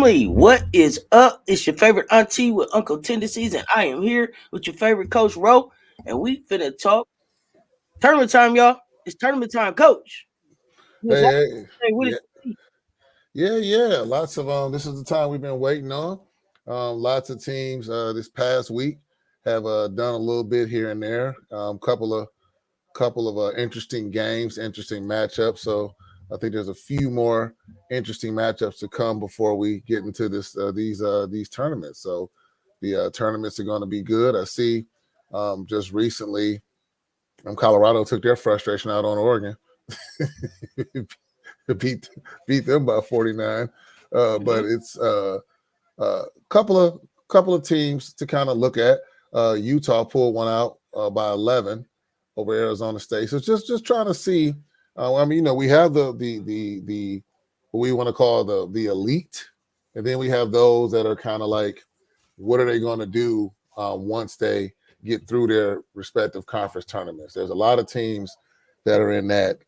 family, what is up? It's your favorite auntie with Uncle Tendencies, and I am here with your favorite Coach Ro, and we finna talk tournament time, y'all. It's tournament time, Coach. What's Hey, happening? hey, Hey, what yeah, is it? yeah. Lots of This is the time we've been waiting on. Lots of teams this past week have done a little bit here and there. Couple of interesting games, interesting matchups. So I think there's a few more interesting matchups to come before we get into these tournaments. So the tournaments are going to be good. I see. Just recently, Colorado took their frustration out on Oregon. beat beat them by 49. But Mhm. it's couple of teams to kind of look at. Utah pulled one out by 11 over Arizona State. So just trying to see. We have the what we want to call the elite, and then we have those that are kind of like, what are they going to do once they get through their respective conference tournaments? There's a lot of teams that are in that.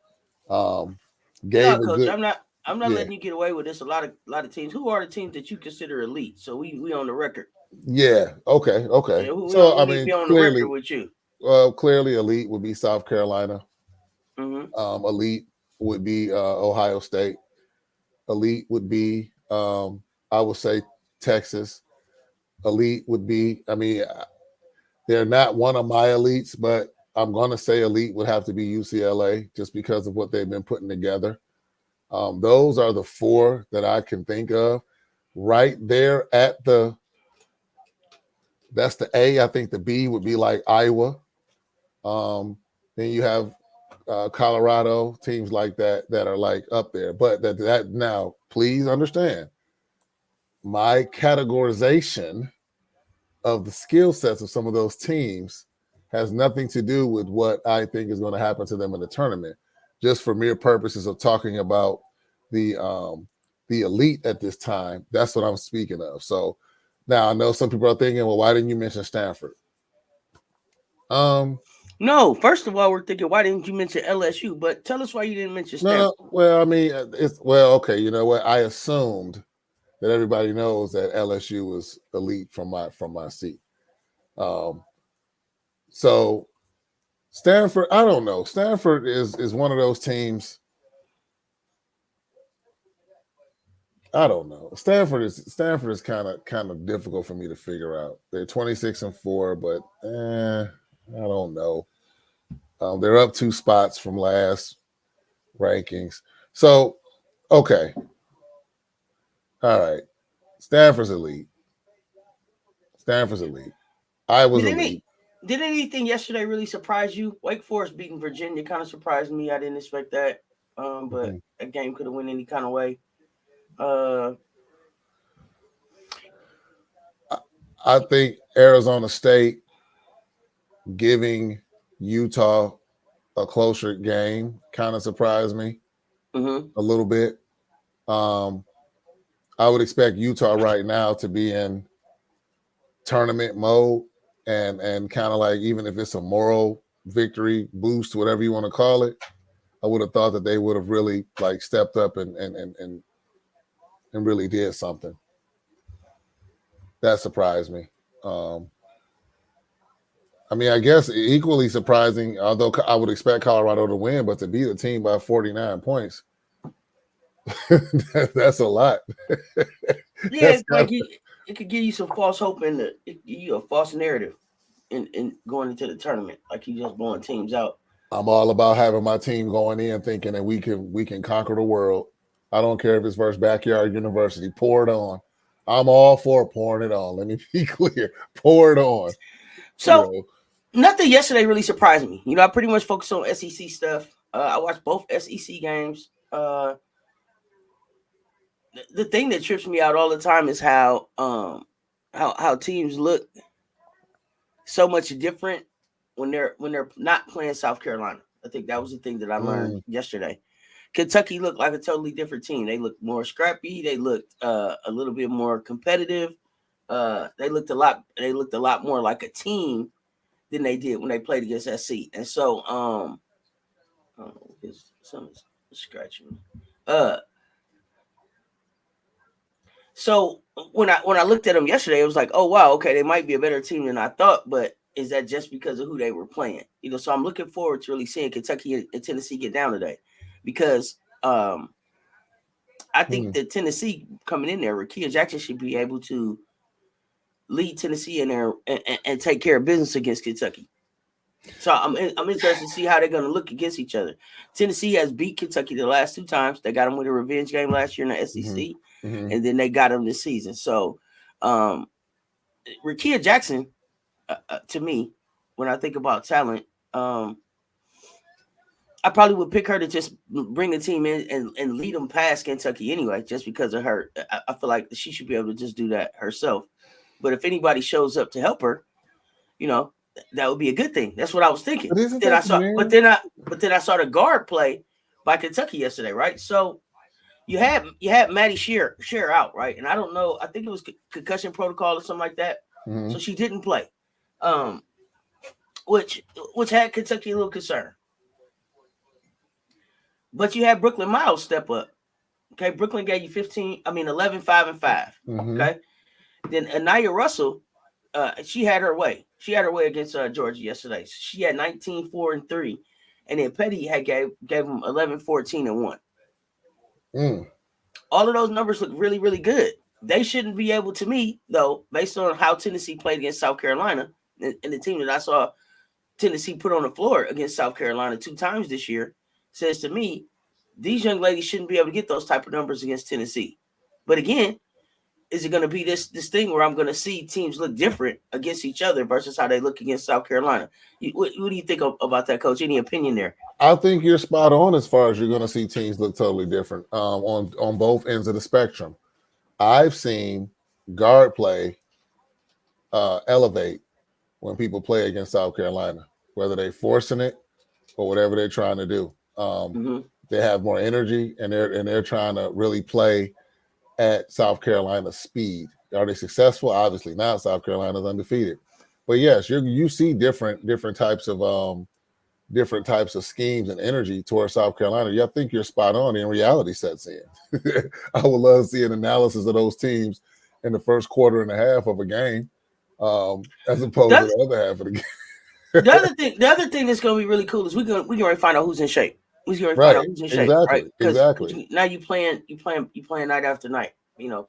Um, No, gave a Coach, good I'm not yeah. letting you get away with this. A lot of teams. Who are the teams that you consider elite? So we on the record. Yeah. Okay. Yeah, Okay. we So on I we need to mean, be on the record clearly, with you. clearly, elite would be South Carolina. Hmm. Elite would be Ohio State. Elite would be, I would say, Texas. Elite would be. I mean, they're not one of my elites, but I'm going to say elite would have to be UCLA just because of what they've been putting together. Those are the four that I can think of. Right there at that's the A. I think the B would be like Iowa. Then you have Colorado, teams like that are like up there. But that now, please understand, my categorization of the skill sets of some of those teams has nothing to do with what I think is going to happen to them in the tournament. Just for mere purposes of talking about the um, the elite at this time, that's what I'm speaking of. So now I know some people are thinking, well, why didn't you mention Stanford? Um, No, first of all, we're thinking, why didn't you mention LSU? But tell us why you didn't mention no, Stanford. well, I mean, it's well, okay. You know what? I assumed that everybody knows that LSU was elite from my seat. Um, so Stanford, I don't know. Stanford is one of those teams. I don't know. Stanford is kind of difficult for me to figure out. They're 26-4, but I don't know. They're up 2 spots from last rankings. So okay, all right. Stanford's elite. Stanford's elite. I was Did elite. any did anything yesterday really surprise you? Wake Forest beating Virginia kind of surprised me. I didn't expect that. But Mhm. a game could have went any kind of way. Uh, I, I think Arizona State giving Utah a closer game kind of surprised me mm-hmm. a little bit. Um, I would expect Utah right now to be in tournament mode and kind of like, even if it's a moral victory boost, whatever you want to call it, I would have thought that they would have really like stepped up and really did something. That surprised me. Um, I mean, I guess equally surprising, although I would expect Colorado to win, but to beat a team by 49 points, that's a lot. Yeah, That's it's kind like it could give you some false hope it give you a false narrative in going into the tournament. Like you just blowing teams out. I'm all about having my team going in thinking that we can conquer the world. I don't care if it's versus backyard university. Pour it on. I'm all for pouring it on. Let me be clear. Pour it on. You So know. nothing yesterday really surprised me. I pretty much focused on SEC stuff. I watched both SEC games. The thing that trips me out all the time is how teams look so much different when they're not playing South Carolina. I think that was the thing that I learned Mm, yesterday. Kentucky looked like a totally different team. They looked more scrappy. They looked a little bit more competitive. They looked a lot more like a team than they did when they played against SC. And so something's scratching me. Uh So when I looked at them yesterday, it was like, oh wow, okay, they might be a better team than I thought, but is that just because of who they were playing? So I'm looking forward to really seeing Kentucky and Tennessee get down today, because I think that Tennessee coming in there, Rakia Jackson should be able to lead Tennessee in there and take care of business against Kentucky. So I'm interested to see how they're going to look against each other. Tennessee has beat Kentucky the last 2 times. They got them with a revenge game last year in the SEC, and then they got them this season. So, Rakia Jackson, to me, when I think about talent, I probably would pick her to just bring the team in and lead them past Kentucky anyway, just because of her. I feel like she should be able to just do that herself. But if anybody shows up to help her, that would be a good thing. That's what I was thinking. But isn't Then that I saw, weird? but then I saw the guard play by Kentucky yesterday, right? So you had Maddie Shear out, right? And I don't know. I think it was concussion protocol or something like that. So she didn't play, which had Kentucky a little concerned. But you had Brooklyn Miles step up. Okay, Brooklyn gave you 11, 5, and 5. Okay, then Anaya Russell. She had her way. She had her way against Georgia yesterday. She had 19, 4, and 3. And then Petty had gave them 11, 14, and 1. All of those numbers look really, really good. They shouldn't be able to me, though, based on how Tennessee played against South Carolina and the team that I saw Tennessee put on the floor against South Carolina 2 times this year, says to me, these young ladies shouldn't be able to get those type of numbers against Tennessee. But again, is it going to be this thing where I'm going to see teams look different against each other versus how they look against South Carolina? What do you think about that, Coach? Any opinion there? I think you're spot on as far as you're going to see teams look totally different on both ends of the spectrum. I've seen guard play elevate when people play against South Carolina, whether they're forcing it or whatever they're trying to do. They have more energy and they're trying to really play at South Carolina's speed. Are they successful? Obviously not. South Carolina's undefeated. But yes, you see different types of schemes and energy towards South Carolina. Yeah, I think you're spot on, and reality sets in. I would love to see an analysis of those teams in the first quarter and a half of a game, as opposed to the other half of the game. The other thing that's going to be really cool is we can find out who's in shape. We're going to find out who's in shape, right? Exactly. Now you playing night after night,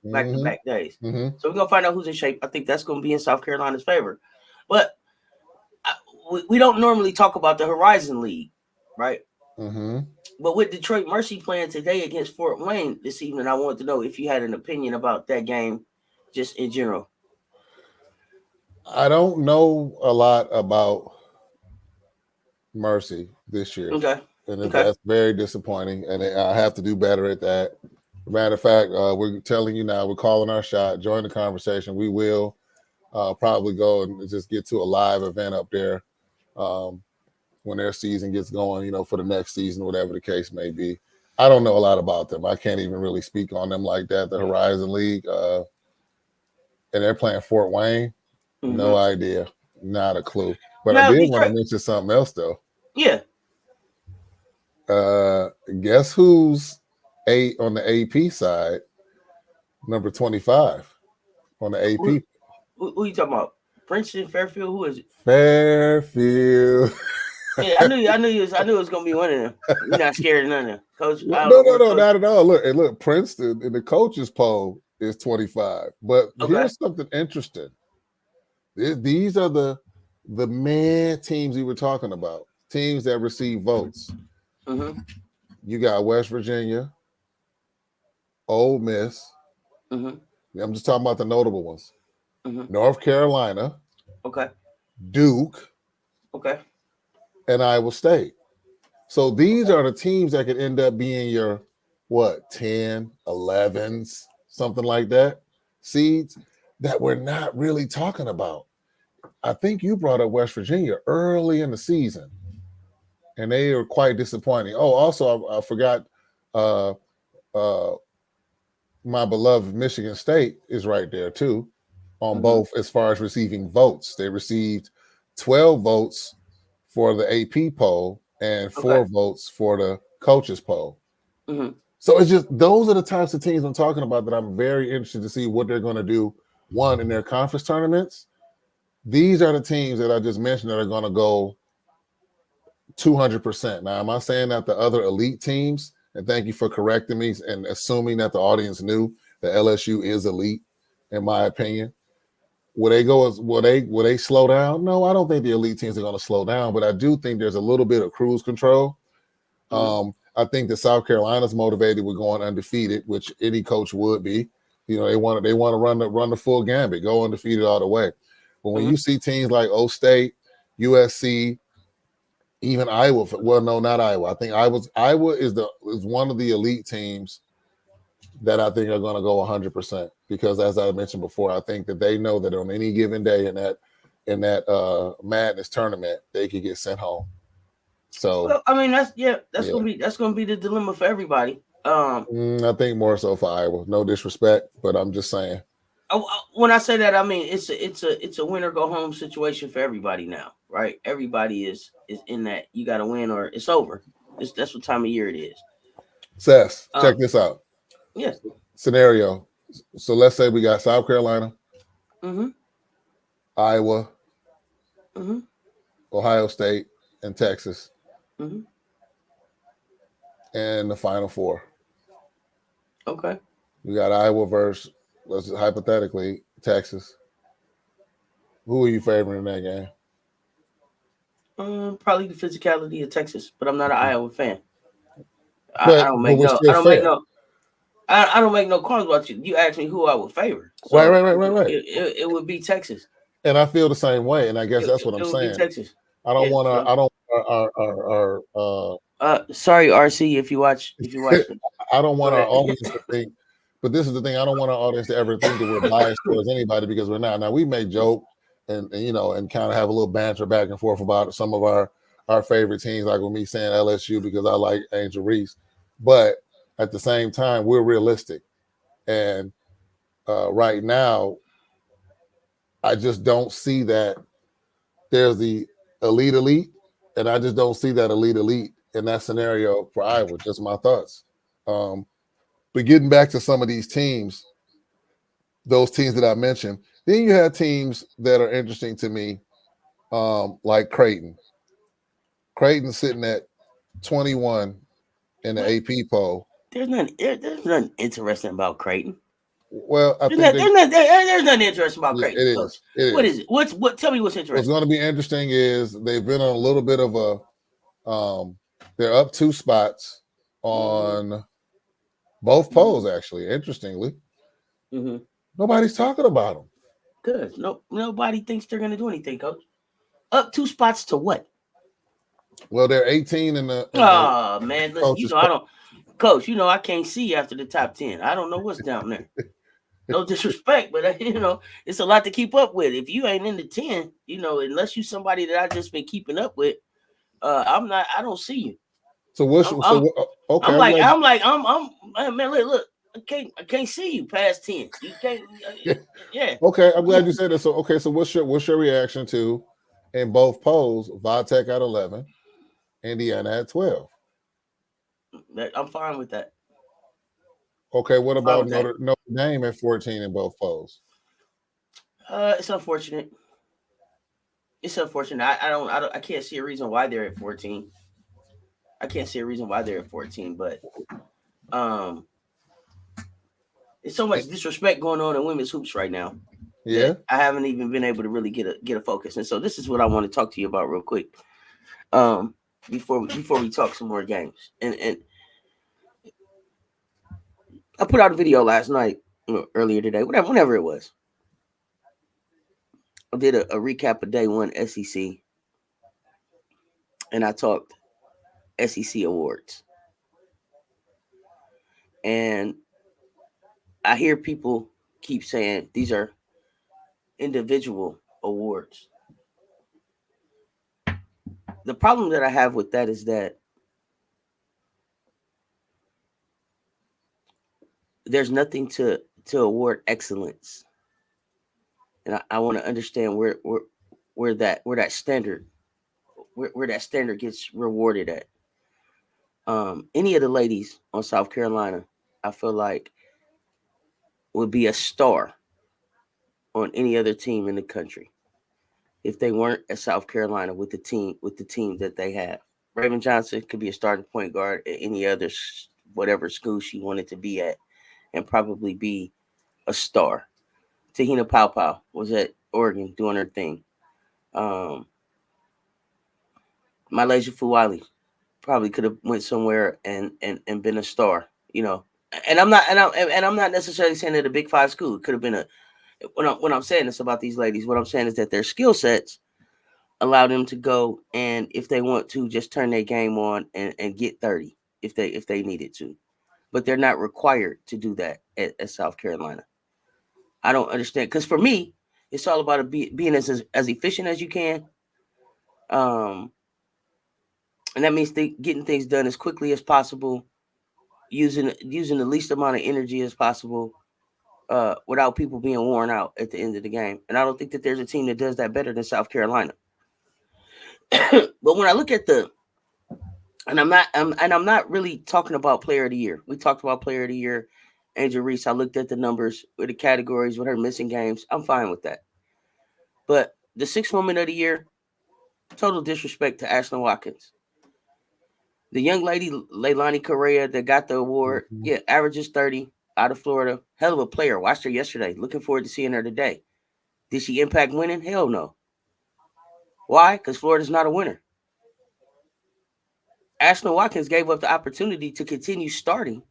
back to back days. So we're going to find out who's in shape. I think that's going to be in South Carolina's favor. But we don't normally talk about the Horizon League, right? But with Detroit Mercy playing today against Fort Wayne this evening, I wanted to know if you had an opinion about that game, just in general. I don't know a lot about Mercy this year. Okay. And that's very disappointing. And I have to do better at that. Matter of fact, we're telling you now, we're calling our shot. Join the conversation. We will probably go and just get to a live event up there when their season gets going, for the next season, whatever the case may be. I don't know a lot about them. I can't even really speak on them like that. The Horizon League, and they're playing Fort Wayne. No idea. Not a clue. But I did want to mention something else, though. Yeah. Guess who's on the AP side? Number 25 on the AP. Who you talking about? Princeton, Fairfield? Who is it? Fairfield. Yeah, I knew it was gonna be one of them. You're not scared of none of them, Coach. No, not at all. Look, Princeton in the coaches poll is 25. But here's something interesting. These are the man teams we were talking about. Teams that receive votes. You got West Virginia, Ole Miss. I'm just talking about the notable ones. North Carolina. Okay. Duke. Okay. And Iowa State. So these are the teams that could end up being your 10, 11s, something like that, seeds that we're not really talking about. I think you brought up West Virginia early in the season, and they were quite disappointing. Oh, also, I forgot my beloved Michigan State is right there too on both as far as receiving votes. They received 12 votes for the AP poll and 4 votes for the coaches poll. So it's just those are the types of teams I'm talking about that I'm very interested to see what they're going to do. One, in their conference tournaments. These are the teams that I just mentioned that are going to go 200%. Now, am I saying that the other elite teams, and thank you for correcting me and assuming that the audience knew that LSU is elite, in my opinion. Will they slow down? No, I don't think the elite teams are going to slow down, but I do think there's a little bit of cruise control. I think that South Carolina's motivated with going undefeated, which any coach would be. You know, they want to run the full gambit, go undefeated all the way. But when you see teams like O State, USC, even Iowa, well, no, not Iowa. I think Iowa is one of the elite teams that I think are going to go 100% because, as I mentioned before, I think that they know that on any given day in that madness tournament, they could get sent home. So, well, I mean, that's gonna be the dilemma for everybody. I think more so for Iowa. No disrespect, but I'm just saying. When I say that, I mean it's a win or go home situation for everybody now, right? Everybody is in that you got to win or it's over. That's what time of year it is. Cess, check this out. Yeah. Scenario. So let's say we got South Carolina, Iowa, Ohio State, and Texas, and the Final Four. Okay. We got Iowa versus, let's hypothetically, Texas. Who are you favoring in that game? Probably the physicality of Texas, but I'm not an Iowa fan. But I don't we're still fair. I don't make no calls about you. You asked me who I would favor. So right. It would be Texas. And I feel the same way, and I guess that's what I'm saying. Be Texas. I don't want to. I don't. Sorry, RC, if you watch. I don't want our audience to think. But this is the thing. I don't want our audience to ever think that we're biased towards anybody because we're not. Now we may joke and kind of have a little banter back and forth about some of our favorite teams, like with me saying LSU because I like Angel Reese. But at the same time, we're realistic, and right now, I just don't see that there's the elite, and I just don't see that elite in that scenario for Iowa. Just my thoughts. But getting back to some of these teams, those teams that I mentioned, then you have teams that are interesting to me, like Creighton. Creighton's sitting at 21 in the AP poll. There's nothing interesting about Creighton. Well, I think there's nothing interesting about Creighton. It is. What is it? What? Tell me what's interesting. What's going to be interesting is they've been on a little bit of a. They're up 2 spots on both polls. Actually, interestingly, nobody's talking about them. Good. Nobody thinks they're going to do anything, Coach. Up 2 spots to what? Well, they're 18 in the. Man, listen. I don't. Coach, I can't see after the top 10. I don't know what's down there. No disrespect, but it's a lot to keep up with. If you ain't in the 10, unless you somebody that I just been keeping up with, I'm not. I don't see you. So what's okay? I'm man. Look. I can't see you past 10. You can't. Yeah. Okay, I'm glad you said that. So okay, so what's your reaction to in both polls? Vitek at 11, Indiana at 12. I'm fine with that. Okay, what about Notre Dame at 14 in both polls? It's unfortunate. I can't see a reason why they're at 14. I can't see a reason why they're at 14, but there's so much disrespect going on in women's hoops right now. Yeah, I haven't even been able to really get a focus, and so this is what I want to talk to you about real quick. Before we talk some more games, and I put out a video last night, earlier today, whenever it was. I did a recap of day 1 SEC, and I talked SEC awards, and I hear people keep saying these are individual awards. The problem that I have with that is that there's nothing to award excellence, and I want to understand where that standard gets rewarded at. Any of the ladies on South Carolina, I feel like would be a star on any other team in the country if they weren't at South Carolina with the team that they have. Raven Johnson could be a starting point guard at any other whatever school she wanted to be at and probably be a star. Tahina Pow was at Oregon doing her thing. Um, Malaysia Fuwali probably could have went somewhere and been a star. You know, and I'm not necessarily saying that a Big Five school could have been a. When I'm saying this about these ladies, what I'm saying is that their skill sets allow them to go and if they want to just turn their game on and get 30 if they needed to, but they're not required to do that at South Carolina. I don't understand because for me, it's all about being as efficient as you can, um, and that means getting things done as quickly as possible, using the least amount of energy as possible, without people being worn out at the end of the game. And I don't think that there's a team that does that better than South Carolina. But when I look at I'm not really talking about player of the year. We talked about player of the year, Angel Reese. I looked at the numbers with the categories with her missing games. I'm fine with that. But the sixth woman of the year, total disrespect to Ashlyn Watkins. The young lady, Leilani Correa, that got the award, Mhm. yeah, averages 30 out of Florida. Hell of a player. Watched her yesterday. Looking forward to seeing her today. Did she impact winning? Hell no. Why? Because Florida's not a winner. Ashlyn Watkins gave up the opportunity to continue starting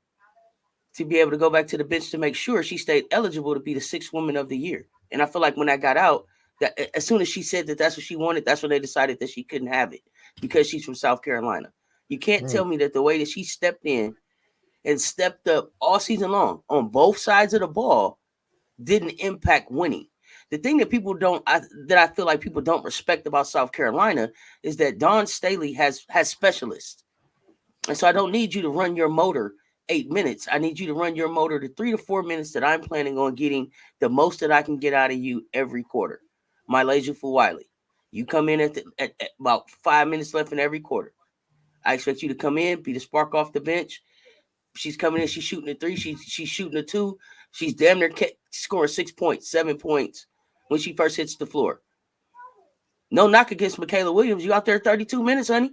to be able to go back to the bench to make sure she stayed eligible to be the sixth woman of the year. And I feel like when that got out, that as soon as she said that that's what she wanted, that's when they decided that she couldn't have it because she's from South Carolina. You can't Mm. tell me that the way that she stepped in and stepped up all season long on both sides of the ball didn't impact winning. The thing that that I feel like people don't respect about South Carolina is that Dawn Staley has specialists. And so I don't need you to run your motor 8 minutes. I need you to run your motor to 3 to 4 minutes that I'm planning on getting the most that I can get out of you every quarter. Malaysia Fuwiley. You come in at about 5 minutes left in every quarter. I expect you to come in, be the spark off the bench. She's coming in, she's shooting a three, she's shooting a two. She's damn near scoring 6 points, 7 points when she first hits the floor. No knock against Michaela Williams. You out there 32 minutes, honey.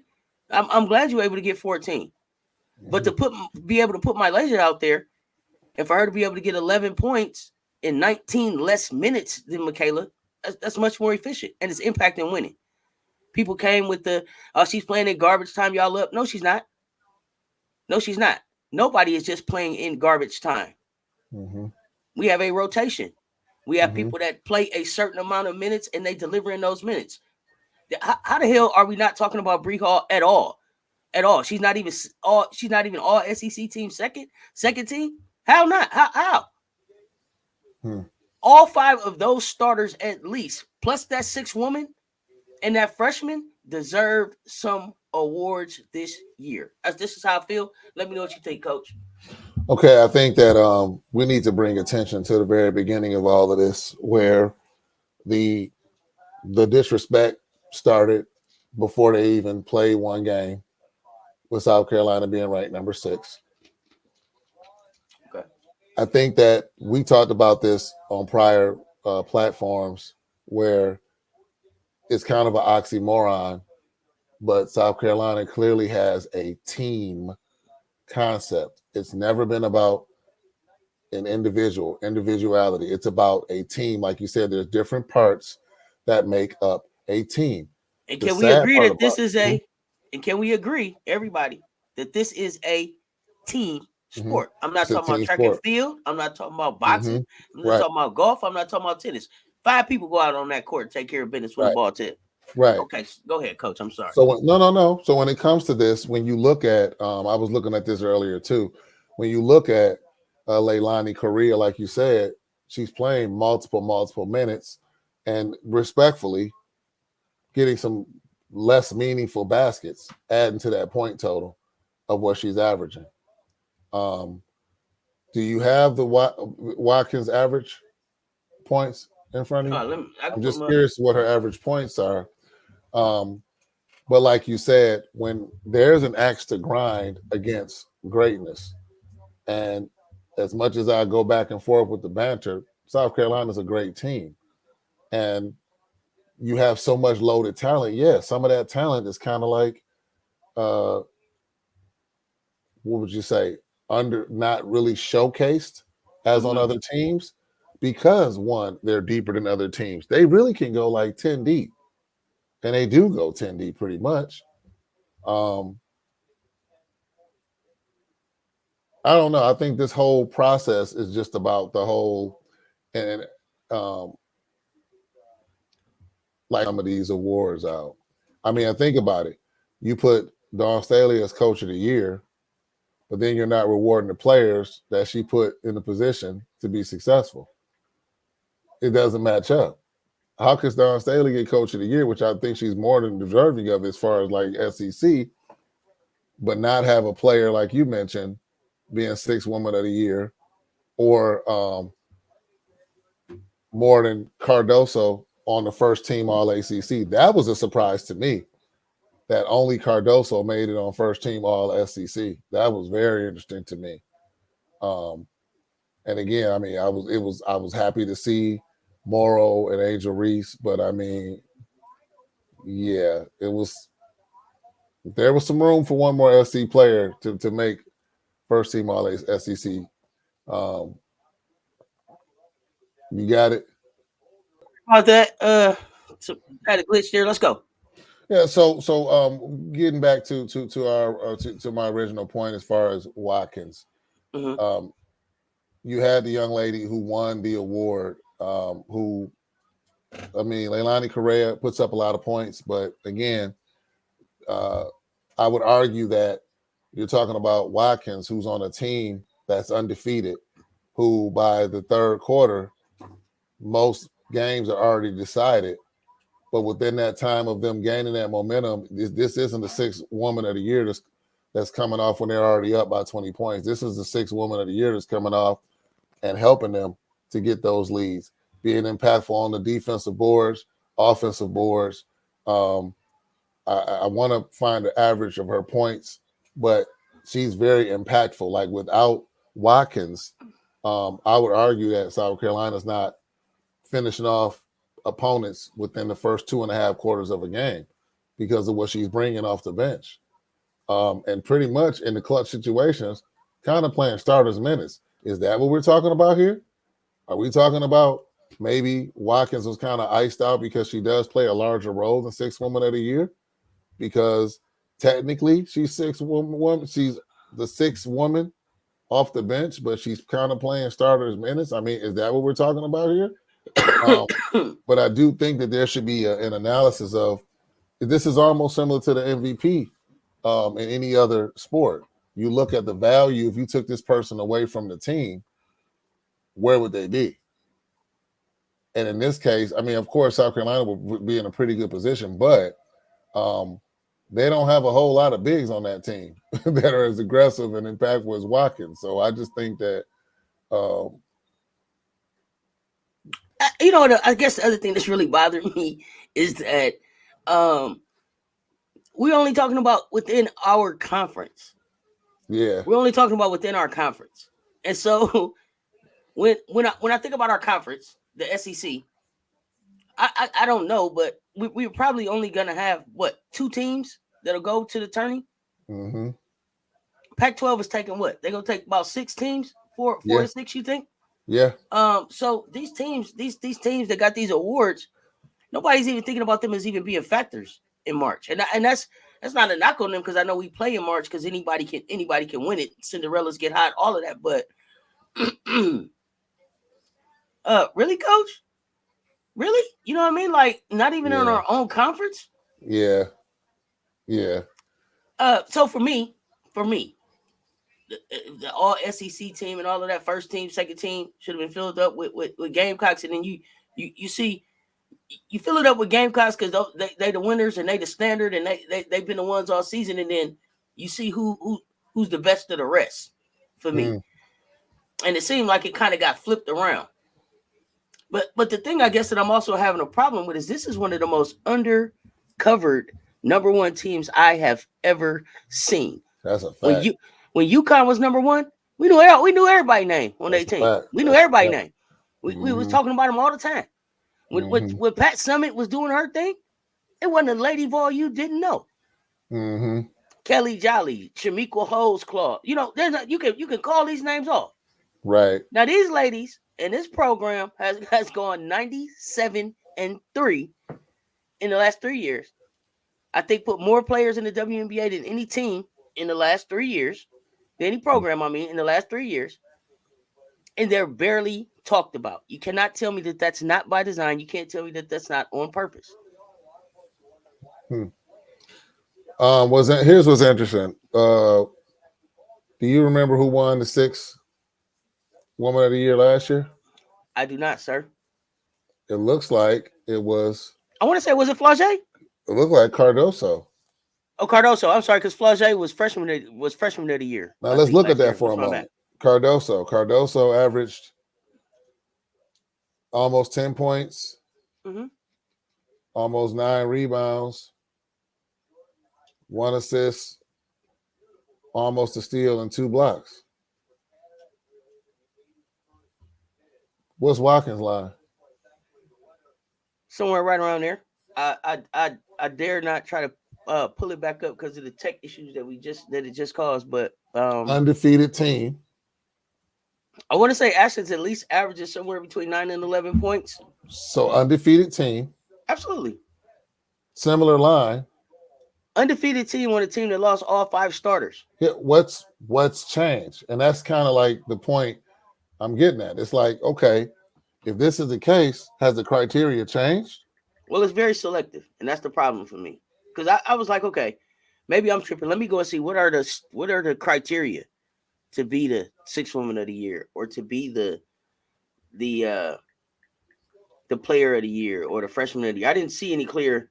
I'm glad you were able to get 14. But to be able to put my laser out there and for her to be able to get 11 points in 19 less minutes than Michaela, that's much more efficient and it's impacting winning. People came with oh, she's playing in garbage time, y'all up. No, she's not. No, she's not. Nobody is just playing in garbage time. Mm-hmm. We have a rotation. We have Mm-hmm. people that play a certain amount of minutes and they deliver in those minutes. How the hell are we not talking about Bree Hall at all? At all. She's not even all. She's not even all SEC team second team. How not? How? Hmm. All five of those starters at least, plus that sixth woman and that freshman, deserved some awards this year. This is how I feel. Let me know what you think, Coach. Okay, I think that we need to bring attention to the very beginning of all of this, where the the disrespect started before they even played one game, with South Carolina being ranked number 6. Okay. I think that we talked about this on prior platforms where it's kind of an oxymoron, but South Carolina clearly has a team concept. It's never been about an individuality. It's about a team. Like you said, there's different parts that make up a team. And The can we sad agree part that about this is mm-hmm, a? And can we agree, everybody, that this is a team mm-hmm, sport? I'm not it's a talking about team track and sport. field. I'm not talking about Mm-hmm, boxing. I'm not right, talking about golf. I'm not talking about tennis. 5 people go out on that court and take care of business when the right, ball tip. right. Okay, go ahead, Coach. I'm sorry. So no. So when it comes to this, when you look at, I was looking at this earlier too. When you look at Leilani Correa, like you said, she's playing multiple minutes, and respectfully getting some less meaningful baskets, adding to that point total of what she's averaging. Um, do you have the Watkins average points in front of you? I can I'm put just them up. curious what her average points are. Um, But like you said, when there's an axe to grind against greatness, and as much as I go back and forth with the banter, South Carolina's a great team. And you have so much loaded talent. Yeah, some of that talent is kind of like, uh, what would you say, under not really showcased as on Mm-hmm. other teams because one, they're deeper than other teams. They really can go like 10 deep, and they do go 10 deep pretty much. Um, I don't know. I think this whole process is just about the whole and um, like some of these awards out. I mean, I think about it. You put Dawn Staley as coach of the year, but then you're not rewarding the players that she put in the position to be successful. It doesn't match up. How could Dawn Staley get coach of the year, which I think she's more than deserving of as far as like SEC, but not have a player like you mentioned being sixth woman of the year or more than Cardoso on the first team All ACC? That was a surprise to me that only Cardoso made it on first team All SEC. That was very interesting to me. Um, and again, I mean, I was happy to see Morrow and Angel Reese, but I mean, yeah, it was there was some room for one more SC player to make first team All SEC. Um, you got it. About that, so had a glitch there. Let's go. Yeah. Getting back to our to my original point as far as Watkins, Mm-hmm. um, you had the young lady who won the award, who I mean, Leilani Correa puts up a lot of points, but again, uh, I would argue that you're talking about Watkins, who's on a team that's undefeated, who by the third quarter, most games are already decided. But within that time of them gaining that momentum, this isn't the sixth woman of the year that's coming off when they're already up by 20 points. This is the sixth woman of the year that's coming off and helping them to get those leads, being impactful on the defensive boards, offensive boards. Um, I want to find the average of her points, but she's very impactful. Like without Watkins, I would argue that South Carolina's not finishing off opponents within the first 2.5 quarters of a game because of what she's bringing off the bench. And pretty much in the clutch situations, kind of playing starters minutes. Is that what we're talking about here? Are we talking about maybe Watkins was kind of iced out because she does play a larger role than sixth woman of the year? Because technically she's sixth woman, she's the sixth woman off the bench, but she's kind of playing starters minutes. I mean, is that what we're talking about here? Um, but I do think that there should be an analysis of this is almost similar to the MVP in any other sport. You look at the value. If you took this person away from the team, where would they be? And in this case, I mean, of course, South Carolina would be in a pretty good position, but um, they don't have a whole lot of bigs on that team that are as aggressive and impactful as Watkins. So I just think that, um, You know what? I guess the other thing that's really bothering me is that um, we're only talking about within our conference. yeah, We're only talking about within our conference, and so when I think about our conference, the SEC, I don't know, but we're probably only gonna have what, two teams that'll go to the tourney. mm-hmm, Pac-12 is taking what? They're gonna take about six teams, four yeah, to six. You think? yeah, So these teams, these teams that got these awards, nobody's even thinking about them as even being factors in March, and that's not a knock on them because I know we play in March because anybody can win it. Cinderellas get hot, all of that, but really, coach? Really? You know what I mean? Like, not even in yeah, our own conference. yeah, yeah, So for me, the all SEC team and all of that first team, second team should have been filled up with Gamecocks, and then you see you fill it up with Gamecocks because they the winners and they the standard and they've been the ones all season, and then you see who's the best of the rest for me, mm, and it seemed like it kind of got flipped around. But the thing I guess that I'm also having a problem with is this is one of the most undercovered number one teams I have ever seen. That's a When fact. you when UConn was number one, we knew everybody's name on their That's a team. fact. We knew That's a everybody's fact. name. We was Mm-hmm. talking about them all the time. When, when Mm-hmm. when Pat Summitt was doing her thing, it wasn't a lady Vol you didn't know. Mm-hmm. Kelly Jolly, Shamiqua Holesclaw. You can call these names off. Right. Now these ladies in this program has gone 97-3 in the last 3 years. I think put more players in the WNBA than any team in the last 3 years, than any program. I mean, in the last 3 years, and they're barely talked about. You cannot tell me that that's not by design. You can't tell me that that's not on purpose. Hmm. Here's what's interesting. Do you remember who won the sixth woman of the year last year? I do not, sir. It looks like it was. I want to say, was it Flau'jae? It looked like Cardoso. Oh, Cardoso. I'm sorry, because Flau'jae was freshman of the year. Now I let's think look at last that year. for a That's my bad. moment. Cardoso. Cardoso averaged almost 10 points, Mm-hmm. almost 9 rebounds, 1 assist, almost a steal, and 2 blocks. What's Watkins' line? Somewhere right around there. I dare not try to pull it back up because of the tech issues that it just caused. But Undefeated team. I want to say Ashton's at least averages somewhere between 9 and 11 points. So undefeated team. Absolutely. Similar line. Undefeated team on a team that lost all 5 starters. Yeah, what's changed? And that's kind of like the point I'm getting at. It's like, okay, if this is the case, has the criteria changed? Well, it's very selective, and that's the problem for me. Because I was like, okay, maybe I'm tripping. Let me go and see what are the criteria to be the 6th woman of the year, or to be the player of the year, or the freshman of the year. I didn't see any clear.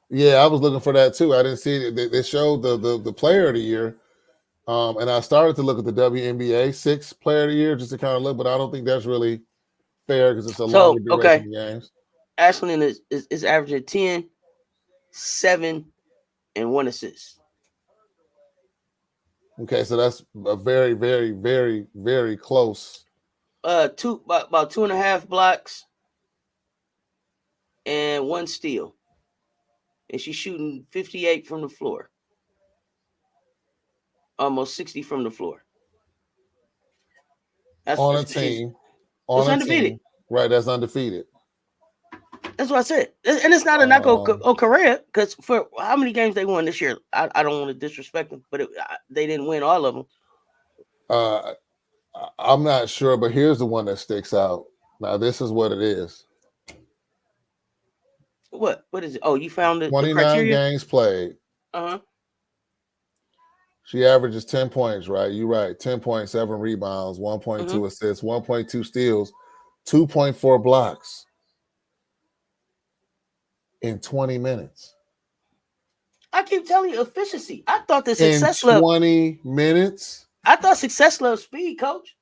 Yeah, I was looking for that too. I didn't see it. They showed the player of the year. And I started to look at the WNBA 6th player of the year just to kind of look, but I don't think that's really fair because it's a longer So, duration okay, of games. Ashlyn is averaging 10, 7, and 1 assist. Okay, so that's a very, very, very, very close. About 2.5 blocks and 1 steal. And she's shooting 58 from the floor. Almost 60 from the floor. On a She's team, it's undefeated. right? That's undefeated. That's what I said. And it's not a knock on Correa, because for how many games they won this year, I don't want to disrespect them, but they didn't win all of them. I'm not sure, but here's the one that sticks out. Now, this is what it is. What is it? Oh, you found the 29 criteria? games played. Uh-huh. She averages 10 points, right? You're right. 10.7 rebounds, 1.2 assists, 1.2 steals, 2.4 blocks in 20 minutes. I keep telling you, efficiency. I thought the In success 20 minutes? I thought success loves speed, coach.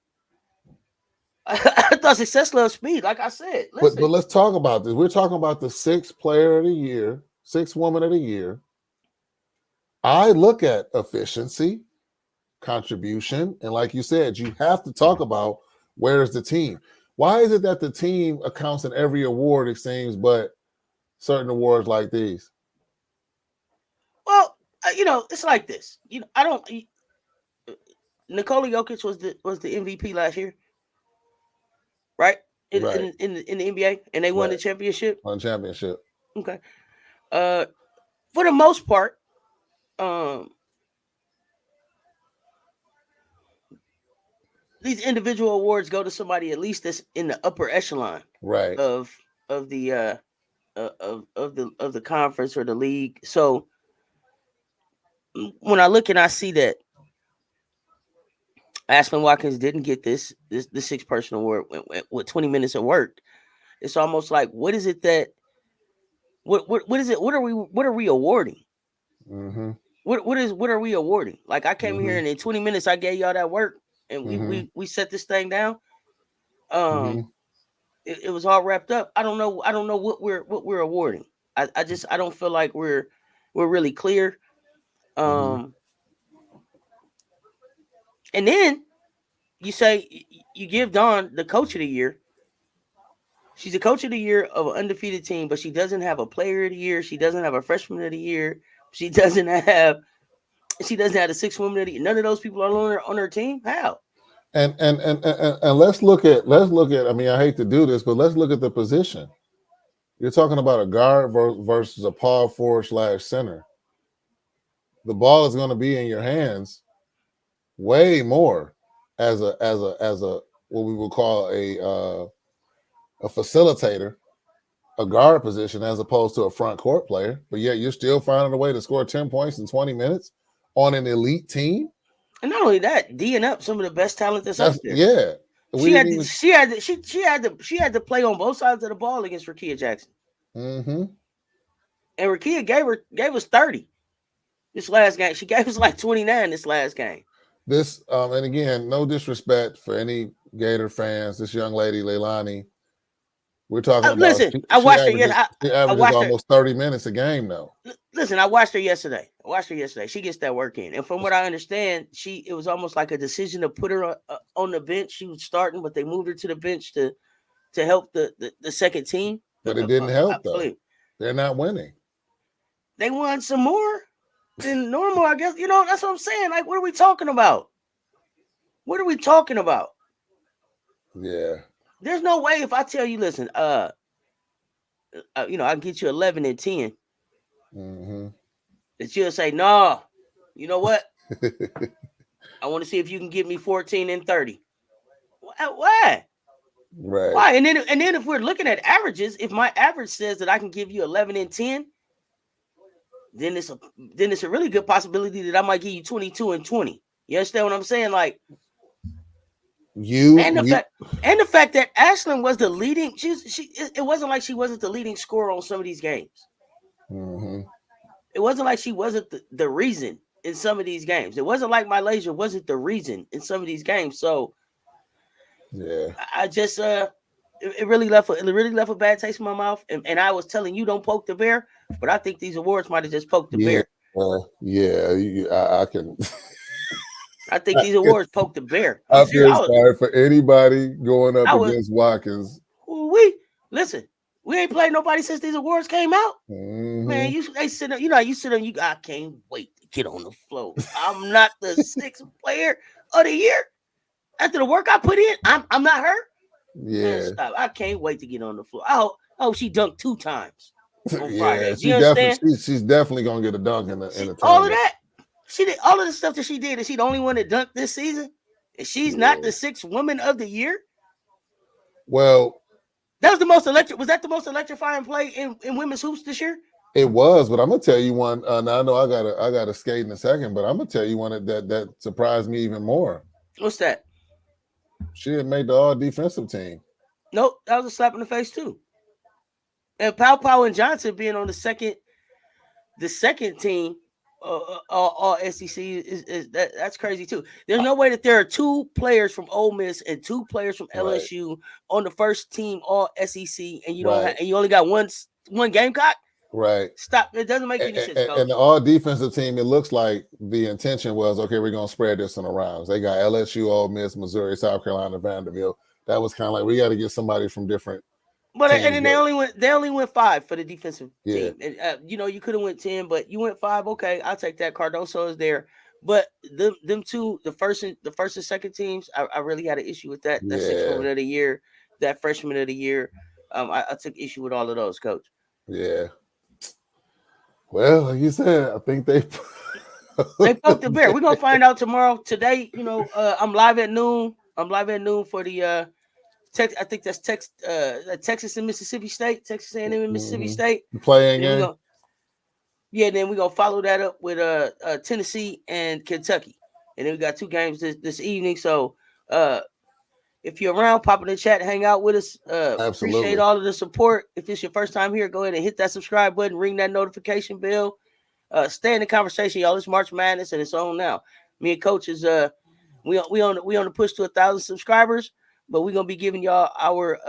I thought success loves speed, like I said. Listen. But let's talk about this. We're talking about the 6th player of the year, 6th woman of the year. I look at efficiency, contribution, and like you said, you have to talk about where's the team. Why is it that the team accounts in every award, it seems, but certain awards like these? Well, it's like this. I don't. Nikola Jokic was the MVP last year, right? In Right. in the NBA, and they won the Right. championship. On championship. Okay. For the most part, these individual awards go to somebody at least that's in the upper echelon, right, of the of the conference or the league. So when I look and I see that Aspen Watkins didn't get the 6th person award with 20 minutes of work, it's almost like, what is it that what is it? What are we awarding? Mm-hmm. What are we awarding? Like, I came here and in 20 minutes I gave y'all that work, and we set this thing down. It was all wrapped up. I don't know what we're awarding. I don't feel like we're were really clear. Mm-hmm. And then you say you give Dawn the coach of the year. She's the coach of the year of an undefeated team, but she doesn't have a player of the year. She doesn't have a freshman of the year. She doesn't have the sixth woman of the year. None of those people are on her team. How? And let's look at. I mean, I hate to do this, but let's look at the position. You're talking about a guard versus a power forward / center. The ball is going to be in your hands way more as a what we would call a facilitator, a guard position, as opposed to a front court player. But yet you're still finding a way to score 10 points in 20 minutes on an elite team. And not only that, D'ing up some of the best talent that's up That's there. yeah. We She had didn't to, even. she had to play on both sides of the ball against Rakia Jackson. Mm-hmm. And Rakia gave us 30 this last game. She gave us like 29 this last game. This and again, no disrespect for any Gator fans. This young lady, Leilani, we're talking about. Listen, I watched her. She I averages watched her. almost 30 minutes a game now. Listen, I watched her yesterday. She gets that work in, and from what I understand, it was almost like a decision to put her on the bench. She was starting, but they moved her to the bench to help the second team. But it didn't help though. Believe. They're not winning. They won some more than normal, I guess. That's what I'm saying. Like, what are we talking about? What are we talking about? Yeah. There's no way if I tell you, listen, I can get you 11 and 10. Mm-hmm. That you'll say, no, you know what? I want to see if you can give me 14 and 30. Why? Right. Why? And then if we're looking at averages, if my average says that I can give you 11 and 10, then it's a really good possibility that I might give you 22 and 20. You understand what I'm saying? Like, the fact that Ashlyn was the leading, it wasn't like she wasn't the leading scorer on some of these games. Mm-hmm. It wasn't like she wasn't the reason in some of these games. It wasn't like Malaysia wasn't the reason in some of these games. So yeah, I just it really left a bad taste in my mouth. And I was telling you don't poke the bear, but I think these awards might have just poked the bear. I can. I think these awards poked the bear. I feel sorry for anybody going up against Watkins. Listen. We ain't played nobody since these awards came out. Mm-hmm. Man, you sit on. I can't wait to get on the floor. I'm not the sixth player of the year. After the work I put in, I'm not her. Yeah. Man, stop. I can't wait to get on the floor. Oh, she dunked 2 times on Friday. She's definitely gonna get a dunk in the all of that. She did all of the stuff that she did. Is she the only one that dunked this season? And she's not the sixth woman of the year? Well, that was the most electric. Was that the most electrifying play in women's hoops this year? It was, but I'm gonna tell you one. Now I know I gotta skate in a second, but I'm gonna tell you one that surprised me even more. What's that? She had made the all defensive team. Nope, that was a slap in the face too. And Pow and Johnson being on the second team, all SEC that's crazy too. There's no way that there are 2 players from Ole Miss and 2 players from LSU on the first team all SEC, and you don't and you only got one Gamecock. Right. Stop. It doesn't make any sense. And the all defensive team, it looks like the intention was, okay, we're gonna spread this in the rounds. They got LSU, Ole Miss, Missouri, South Carolina, Vanderbilt. That was kind of like we got to get somebody from different. But and then they only went 5 for the defensive team. And you could have went 10, but you went 5. Okay, I'll take that. Cardoso is there, but them 2, the first and second teams, I really had an issue with that. That 6th woman of the year, that freshman of the year, I took issue with all of those, Coach. Yeah. Well, like you said, I think they poked the bear. We're gonna find out tomorrow. Today, I'm live at noon. For the I think that's Texas and Mississippi State, Texas A&M and Mississippi State. The playing game. Then we're gonna follow that up with Tennessee and Kentucky. And then we got 2 games this evening. So if you're around, pop in the chat, hang out with us. Absolutely. Appreciate all of the support. If it's your first time here, go ahead and hit that subscribe button, ring that notification bell. Stay in the conversation, y'all. It's March Madness and it's on now. Me and Coach is we on the push to 1,000 subscribers, but we're gonna be giving y'all our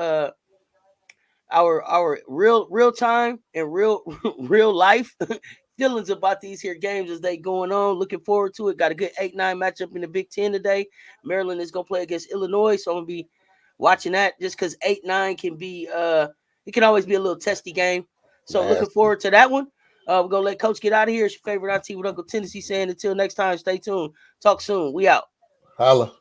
real time and real life feelings about these here games as they going on. Looking forward to it. Got a good 8-9 matchup in the Big Ten today. Maryland is gonna play against Illinois, so I'm gonna be watching that just because 8-9 can be it can always be a little testy game. So looking Nasty. forward to that one. We're gonna let Coach get out of here. It's your favorite IT with Uncle Tennessee saying until next time, stay tuned. Talk soon. We out. Holla.